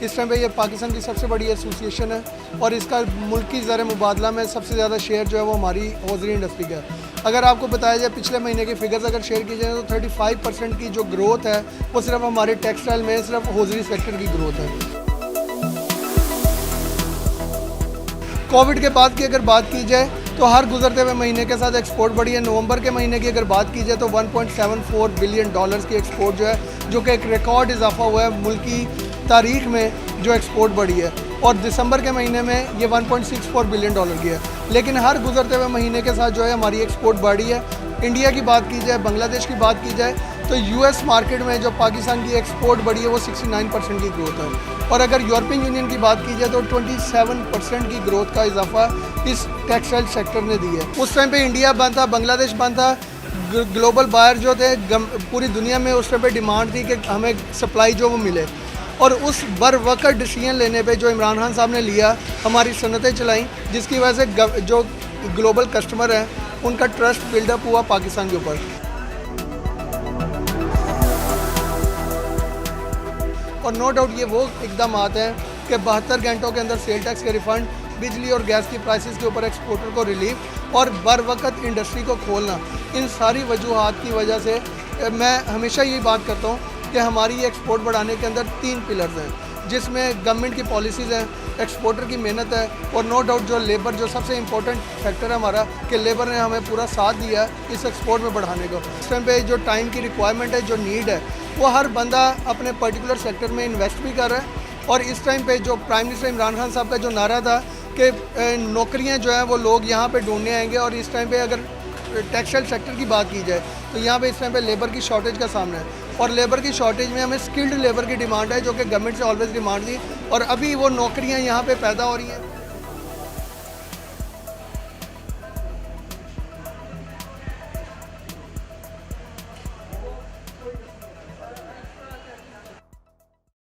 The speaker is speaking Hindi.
इस टाइम पे ये पाकिस्तान की सबसे बड़ी एसोसिएशन है और इसका मुल्क की ज़र मुबादला में सबसे ज़्यादा शेयर जो है वो हमारी हौजरी इंडस्ट्री का है। अगर आपको बताया जाए पिछले महीने के फिगर्स अगर शेयर किए जाए तो 35% की जो ग्रोथ है वो सिर्फ हमारे टेक्सटाइल में सिर्फ हौजरी सेक्टर की ग्रोथ है। कोविड के बाद की अगर बात की जाए तो हर गुजरते हुए महीने के साथ एक्सपोर्ट बढ़ी है। नवंबर के महीने की अगर बात की जाए तो 1.74 बिलियन डॉलर्स की एक्सपोर्ट जो है, जो कि एक रिकॉर्ड इजाफा हुआ है मुल्क की तारीख में जो एक्सपोर्ट बढ़ी है। और दिसंबर के महीने में ये 1.64 बिलियन डॉलर की है। लेकिन हर गुजरते हुए महीने के साथ जो है हमारी एक्सपोर्ट बढ़ी है। इंडिया की बात की जाए, बांग्लादेश की बात की जाए तो यूएस मार्केट में जो पाकिस्तान की एक्सपोर्ट बढ़ी है वो 69% की ग्रोथ है। और अगर यूरोपियन यूनियन की बात की जाए तो 27% की ग्रोथ का इजाफा इस टेक्सटाइल सेक्टर ने दी है। उस टाइम पे इंडिया बंद था, बांग्लादेश बंद था, ग्लोबल बायर जो थे पूरी दुनिया में उस टाइम पे डिमांड थी कि हमें सप्लाई जो वो मिले। और उस बर वक्त डिसीजन लेने पे जो इमरान खान साहब ने लिया, हमारी सनतें चलाई, जिसकी वजह से जो ग्लोबल कस्टमर हैं उनका ट्रस्ट बिल्डअप हुआ पाकिस्तान के ऊपर। और नो डाउट ये वो इकदाम आते हैं कि 72 घंटों के अंदर सेल टैक्स के रिफंड, बिजली और गैस की प्राइसेस के ऊपर एक्सपोर्टर को रिलीफ और बर वक्त इंडस्ट्री को खोलना, इन सारी वजूहात की वजह से मैं हमेशा यही बात करता हूँ कि हमारी एक्सपोर्ट बढ़ाने के अंदर 3 पिलर्स हैं, जिसमें गवर्नमेंट की पॉलिसीज़ हैं, एक्सपोर्टर की मेहनत है और नो डाउट जो लेबर, जो सबसे इंपॉर्टेंट फैक्टर है हमारा कि लेबर ने हमें पूरा साथ दिया इस एक्सपोर्ट में बढ़ाने को। इस टाइम पे जो टाइम की रिक्वायरमेंट है, जो नीड है, वो हर बंदा अपने पर्टिकुलर सेक्टर में इन्वेस्ट भी कर रहा है। और इस टाइम पे जो प्राइम मिनिस्टर इमरान खान साहब का जो नारा था कि नौकरियाँ जो हैं वो लोग यहाँ पे ढूंढने आएंगे, और इस टाइम पे अगर टेक्सटाइल सेक्टर की बात की जाए तो यहाँ पे इस टाइम पे लेबर की शॉर्टेज का सामना है। और लेबर की शॉर्टेज में हमें स्किल्ड लेबर की डिमांड है, जो कि गवर्नमेंट से ऑलवेज डिमांड थी, और अभी वो नौकरियाँ यहाँ पे पैदा हो रही हैं।